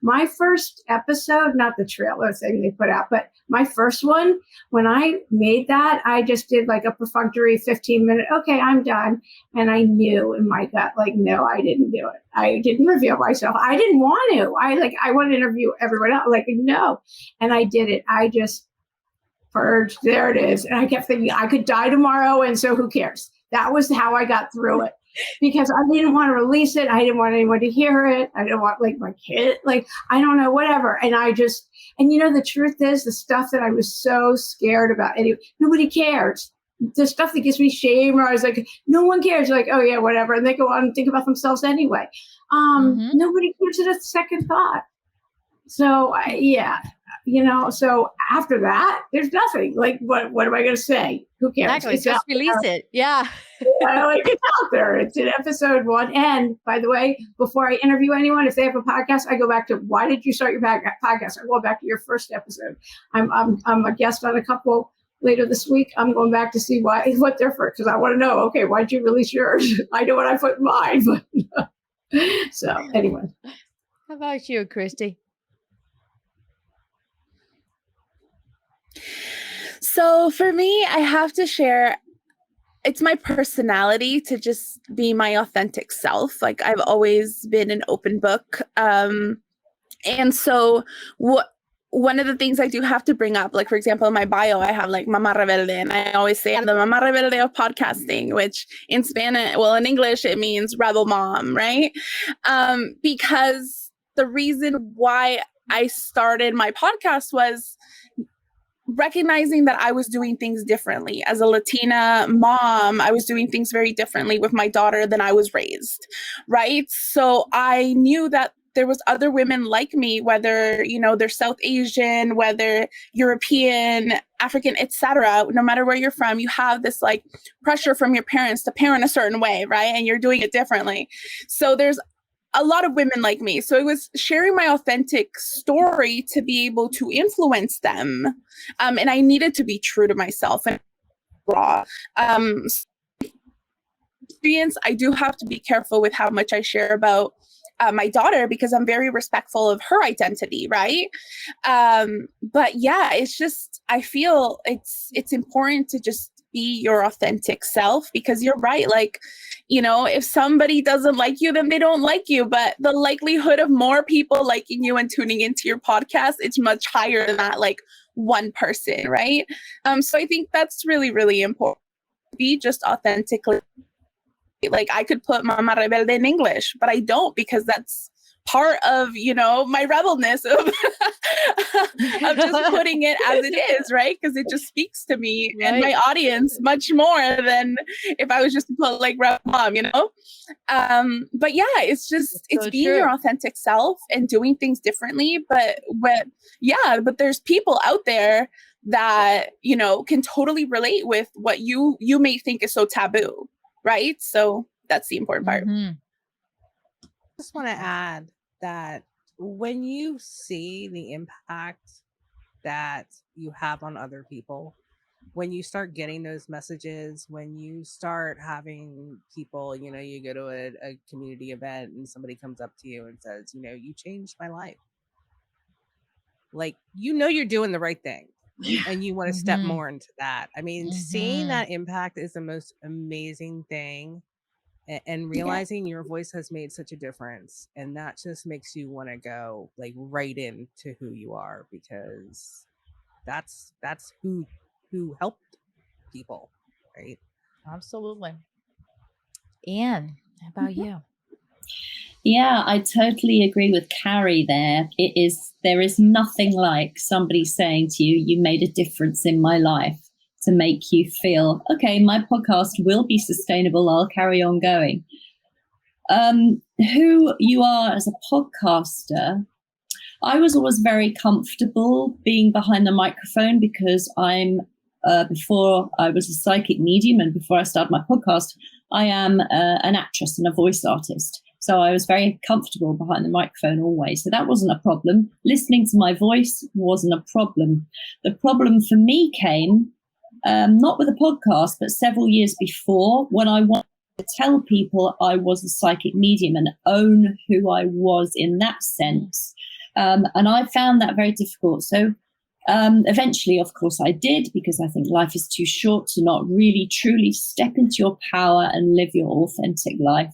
my first episode, not the trailer thing they put out, but my first one, when I made that, I just did like a perfunctory 15-minute, okay, I'm done. And I knew in my gut, like, no, I didn't do it. I didn't reveal myself. I didn't want to. I want to interview everyone else. Like, no. And I did it. I just purged. There it is. And I kept thinking I could die tomorrow. And so who cares? That was how I got through it. Because I didn't want to release it. I didn't want anyone to hear it. I didn't want like my kid, like, I don't know, whatever. And the truth is the stuff that I was so scared about, anyway, nobody cares. The stuff that gives me shame, or I was like, no one cares. Like, oh yeah, whatever. And they go on and think about themselves anyway. Nobody gives it a second thought. So so after that, there's nothing. Like, what am I going to say? Who cares? Exactly. Just release it. Yeah. Like, it's out there. It's in episode 1. And by the way, before I interview anyone, if they have a podcast, I go back to, why did you start your podcast? I go back to your first episode. I'm a guest on a couple later this week. I'm going back to see what they're for, because I want to know, okay, why'd you release yours? I know what I put in mine. But so anyway. How about you, Christy? So for me, I have to share, it's my personality to just be my authentic self. Like, I've always been an open book. And so one of the things I do have to bring up, like, for example, in my bio, I have like Mama Rebelde, and I always say I'm the Mama Rebelde of podcasting, which in Spanish, well, in English, it means rebel mom, right? Because the reason why I started my podcast was recognizing that I was doing things differently. As a Latina mom, I was doing things very differently with my daughter than I was raised, right? So I knew that there was other women like me, whether, you know, they're South Asian, whether European, African, etc. No matter where you're from, you have this like pressure from your parents to parent a certain way, right? And you're doing it differently. So there's a lot of women like me. So it was sharing my authentic story to be able to influence them. And I needed to be true to myself and raw. Experience, I do have to be careful with how much I share about my daughter, because I'm very respectful of her identity, right? But yeah, it's just, I feel it's important to just be your authentic self, because you're right. Like, you know, if somebody doesn't like you, then they don't like you. But the likelihood of more people liking you and tuning into your podcast, it's much higher than that, like one person, right? So I think that's really, really important. Be just authentically. Like, I could put Mama Rebelde in English, but I don't, because that's part of, you know, my rebelness of, of just putting it as it is, right? Because it just speaks to me and my audience much more than if I was just to put like Rebel Mom, you know? But yeah, it's just, it's so being your authentic self and doing things differently. But there's people out there that, you know, can totally relate with what you may think is so taboo. Right. So that's the important part. I just want to add that when you see the impact that you have on other people, when you start getting those messages, when you start having people, you know, you go to a community event and somebody comes up to you and says, you know, you changed my life. Like, you know, you're doing the right thing. And you want to step more into that. I mean, seeing that impact is the most amazing thing, and realizing your voice has made such a difference. And that just makes you want to go like right into who you are, because that's who helped people, right? Absolutely. Anne, how about you? Yeah, I totally agree with Carrie there. There is nothing like somebody saying to you, you made a difference in my life, to make you feel, okay, my podcast will be sustainable. I'll carry on going. Who you are as a podcaster, I was always very comfortable being behind the microphone, because before I was a psychic medium and before I started my podcast, I am an actress and a voice artist. So I was very comfortable behind the microphone always. So that wasn't a problem. Listening to my voice wasn't a problem. The problem for me came not with a podcast, but several years before, when I wanted to tell people I was a psychic medium and own who I was in that sense. And I found that very difficult. So eventually, of course, I did, because I think life is too short to not really truly step into your power and live your authentic life.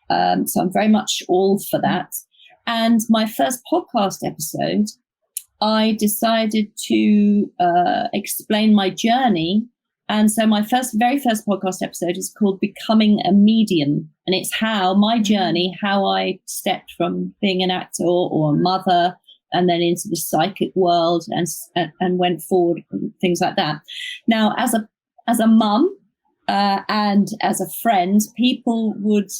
So I'm very much all for that. And my first podcast episode, I decided to explain my journey. And so my very first podcast episode is called Becoming a Medium. And it's how my journey, how I stepped from being an actor or a mother and then into the psychic world and went forward and things like that. Now, as a mum and as a friend, people would...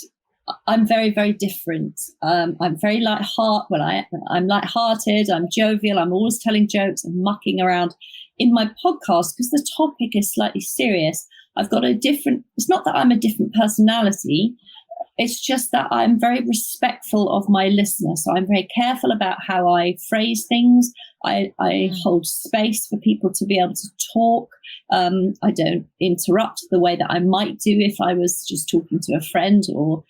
I'm very, very different. I'm very I'm lighthearted. I'm jovial. I'm always telling jokes and mucking around. In my podcast, because the topic is slightly serious, I've got it's not that I'm a different personality. It's just that I'm very respectful of my listener. So I'm very careful about how I phrase things. I hold space for people to be able to talk. I don't interrupt the way that I might do if I was just talking to a friend or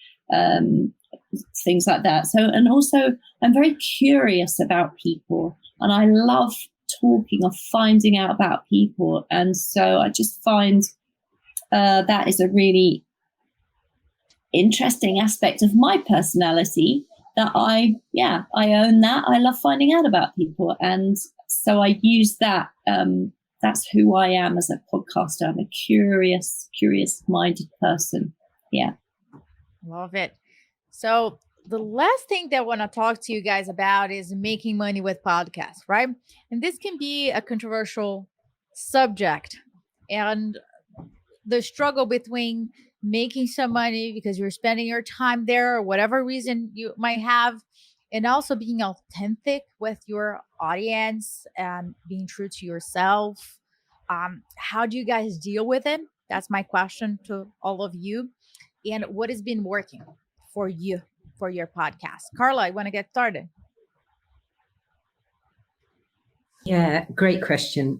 things like that. So, and also I'm very curious about people, and I love talking or finding out about people. And so I just find that is a really interesting aspect of my personality, that I own that. I love finding out about people. And so I use that. That's who I am as a podcaster. I'm a curious minded person. Yeah. Love it. So the last thing that I want to talk to you guys about is making money with podcasts, right? And this can be a controversial subject, and the struggle between making some money because you're spending your time there or whatever reason you might have, and also being authentic with your audience and being true to yourself. How do you guys deal with it? That's my question to all of you. And what has been working for you for your podcast? Carla, I want to get started. Yeah, great question,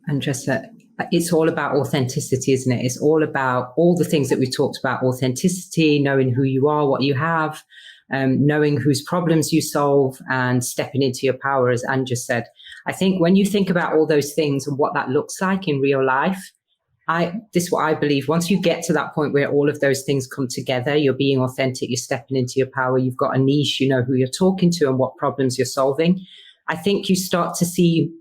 Andressa. It's all about authenticity, isn't it? It's all about all the things that we talked about: authenticity, knowing who you are, what you have, knowing whose problems you solve, and stepping into your power, as Anne just said. I think when you think about all those things and what that looks like in real life, this is what I believe. Once you get to that point where all of those things come together, you're being authentic, you're stepping into your power, you've got a niche, you know who you're talking to and what problems you're solving. I think you start to see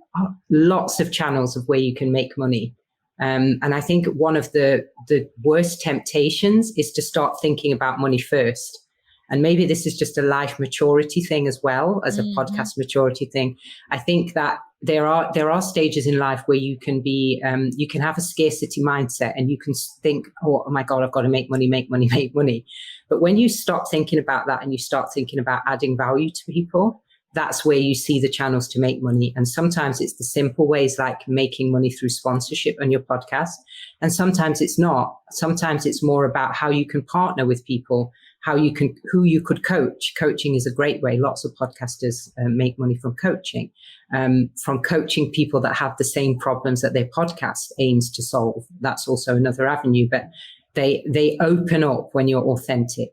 lots of channels of where you can make money. And I think one of the worst temptations is to start thinking about money first. And maybe this is just a life maturity thing as well as a podcast maturity thing. I think that there are stages in life where you can be, you can have a scarcity mindset and you can think, oh my God, I've got to make money, make money, make money. But when you stop thinking about that and you start thinking about adding value to people, that's where you see the channels to make money. And sometimes it's the simple ways like making money through sponsorship on your podcast. And sometimes it's not. Sometimes it's more about how you can partner with people, who you could coach. Coaching is a great way. Lots of podcasters make money from coaching people that have the same problems that their podcast aims to solve. That's also another avenue, but they open up when you're authentic.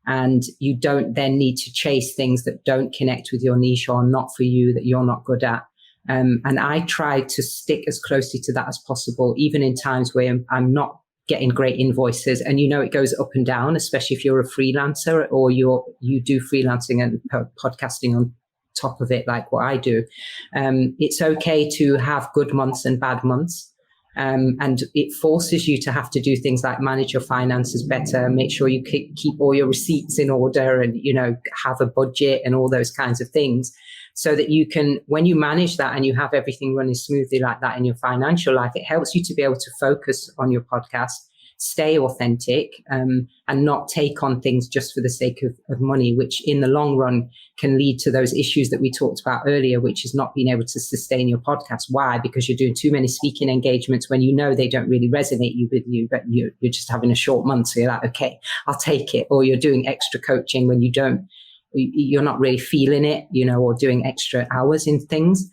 And you don't then need to chase things that don't connect with your niche or not for you, that you're not good at. And I try to stick as closely to that as possible, even in times where I'm not getting great invoices. And you know, it goes up and down, especially if you're a freelancer or you do freelancing and podcasting on top of it, like what I do. It's okay to have good months and bad months. And it forces you to have to do things like manage your finances better, make sure you keep all your receipts in order and, you know, have a budget and all those kinds of things so that you can, when you manage that and you have everything running smoothly like that in your financial life, it helps you to be able to focus on your podcast, stay authentic, and not take on things just for the sake of money, which in the long run can lead to those issues that we talked about earlier, which is not being able to sustain your podcast. Why? Because you're doing too many speaking engagements when you know they don't really resonate with you, but you're just having a short month. So you're like, okay, I'll take it. Or you're doing extra coaching when you're not really feeling it, you know, or doing extra hours in things.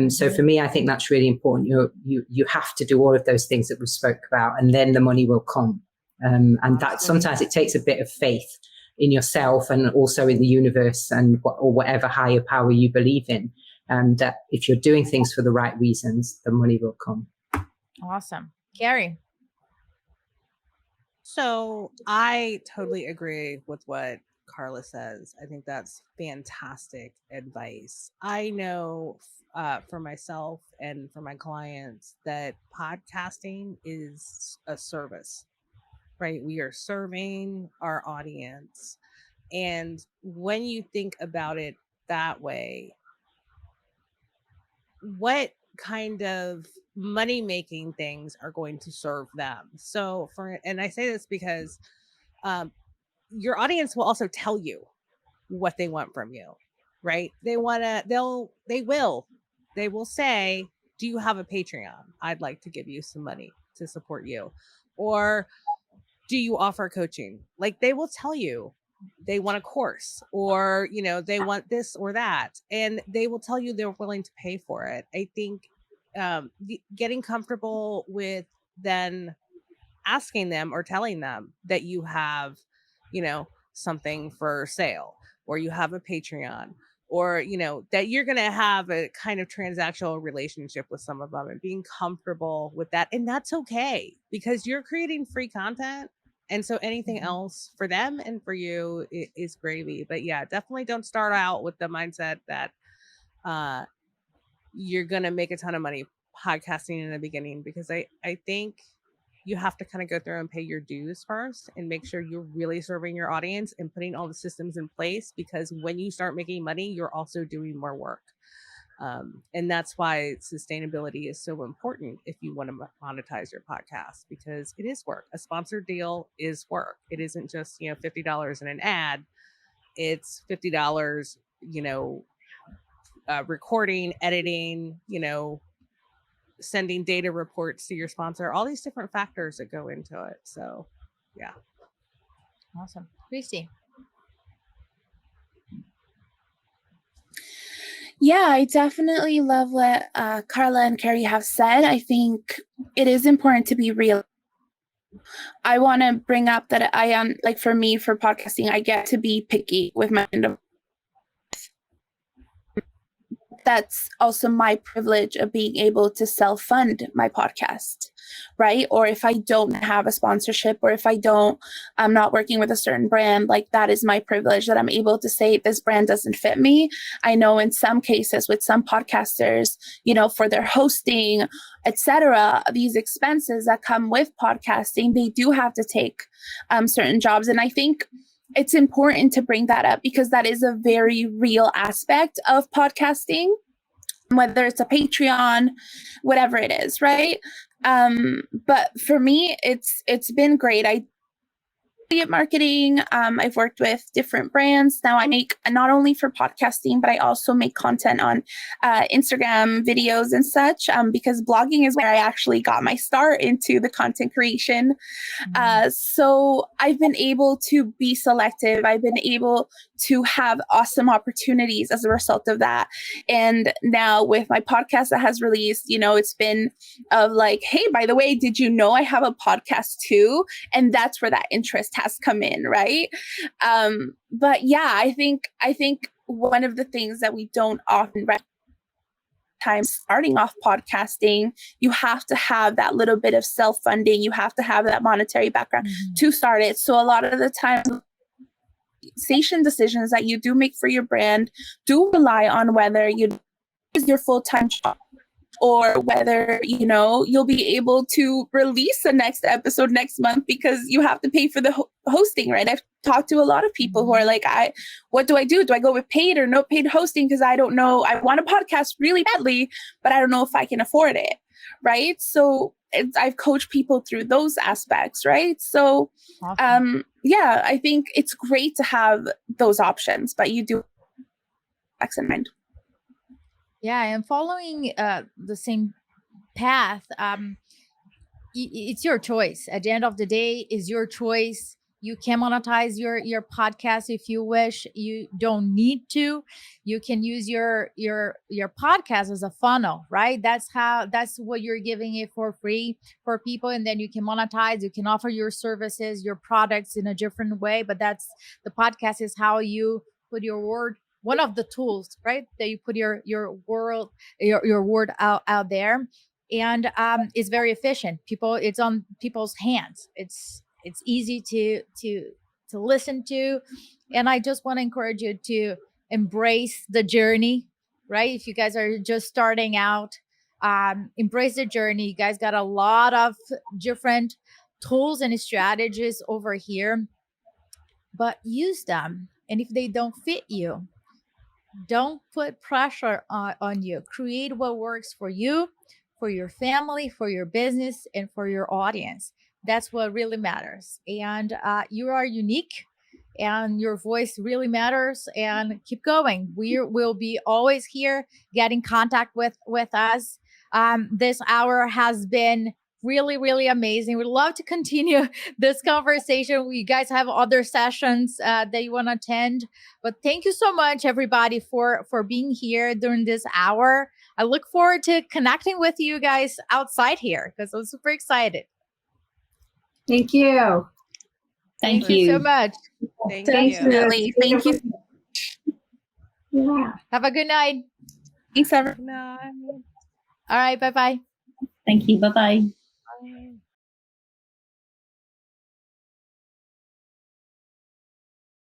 So for me, I think that's really important. You have to do all of those things that we spoke about, and then the money will come. And that sometimes it takes a bit of faith in yourself and also in the universe or whatever higher power you believe in. That if you're doing things for the right reasons, the money will come. Awesome. Carrie. So I totally agree with what Carla says. I think that's fantastic advice. I know for myself and for my clients that podcasting is a service, right? We are serving our audience. And when you think about it that way, what kind of money making things are going to serve them? So and I say this because your audience will also tell you what they want from you, right? They will say, do you have a Patreon? I'd like to give you some money to support you. Or do you offer coaching? Like, they will tell you they want a course, or, you know, they want this or that, and they will tell you they're willing to pay for it. I think getting comfortable with then asking them or telling them that you have, you know, something for sale, or you have a Patreon, or, you know, that you're going to have a kind of transactional relationship with some of them, and being comfortable with that. And that's okay, because you're creating free content. And so anything else for them and for you is gravy. But yeah, definitely don't start out with the mindset that you're going to make a ton of money podcasting in the beginning, because I think you have to kind of go through and pay your dues first and make sure you're really serving your audience and putting all the systems in place, because when you start making money, you're also doing more work. And that's why sustainability is so important if you want to monetize your podcast, because it is work. A sponsored deal is work. It isn't just, you know, $50 in an ad. It's $50 recording, editing, sending data reports to your sponsor, all these different factors that go into it. So, yeah. Awesome. Christy. Yeah, I definitely love what Carla and Carrie have said. I think it is important to be real. I want to bring up that I am, like, for me, for podcasting, I get to be picky with my that's also my privilege of being able to self-fund my podcast, right? Or if I don't have a sponsorship, or if I'm not working with a certain brand, like, that is my privilege, that I'm able to say this brand doesn't fit me. I know in some cases with some podcasters, for their hosting, etc., these expenses that come with podcasting, they do have to take certain jobs. And I think it's important to bring that up because that is a very real aspect of podcasting, whether it's a Patreon, whatever it is, right? But for me, it's been great. I affiliate marketing. I've worked with different brands. Now I make not only for podcasting, but I also make content on Instagram videos and such, because blogging is where I actually got my start into the content creation. So I've been able to be selective. I've been able to have awesome opportunities as a result of that. And now with my podcast that has released, it's been of like, hey, by the way, did you know I have a podcast too? And that's where that interest has come in, right? But yeah, I think one of the things that we don't often recognize starting off podcasting, you have to have that little bit of self-funding. You have to have that monetary background to start it. So a lot of the time, station decisions that you do make for your brand do rely on whether you use your full-time job, or whether, you'll be able to release the next episode next month because you have to pay for the hosting, right? I've talked to a lot of people who are like, what do I do? Do I go with paid or no paid hosting? Because I don't know. I want a podcast really badly, but I don't know if I can afford it, right? So I've coached people through those aspects, right? So, yeah, I think it's great to have those options, but you do X in mind. Yeah, and following the same path, it's your choice. At the end of the day, is your choice. You can monetize your podcast if you wish. You don't need to. You can use your podcast as a funnel, right? That's what you're giving it for free for people, and then you can monetize. You can offer your services, your products in a different way. But the podcast is how you put your word. One of the tools, right, that you put your word out there, and it's very efficient. It's on people's hands. It's easy to listen to, and I just want to encourage you to embrace the journey, right? If you guys are just starting out, embrace the journey. You guys got a lot of different tools and strategies over here, but use them. And if they don't fit you, don't put pressure on you. Create what works for you, for your family, for your business, and for your audience. That's what really matters. And you are unique, and your voice really matters. And keep going. We will be always here. Get in contact with us. This hour has been really, really amazing. We'd love to continue this conversation. You guys have other sessions that you want to attend, but thank you so much, everybody, for being here during this hour. I look forward to connecting with you guys outside here because I'm super excited. Thank you. Thank you so much. Thank Definitely. Thank you. Yeah. Have a good night. Thanks, everyone. you. All right. Bye-bye. Thank you. Bye-bye.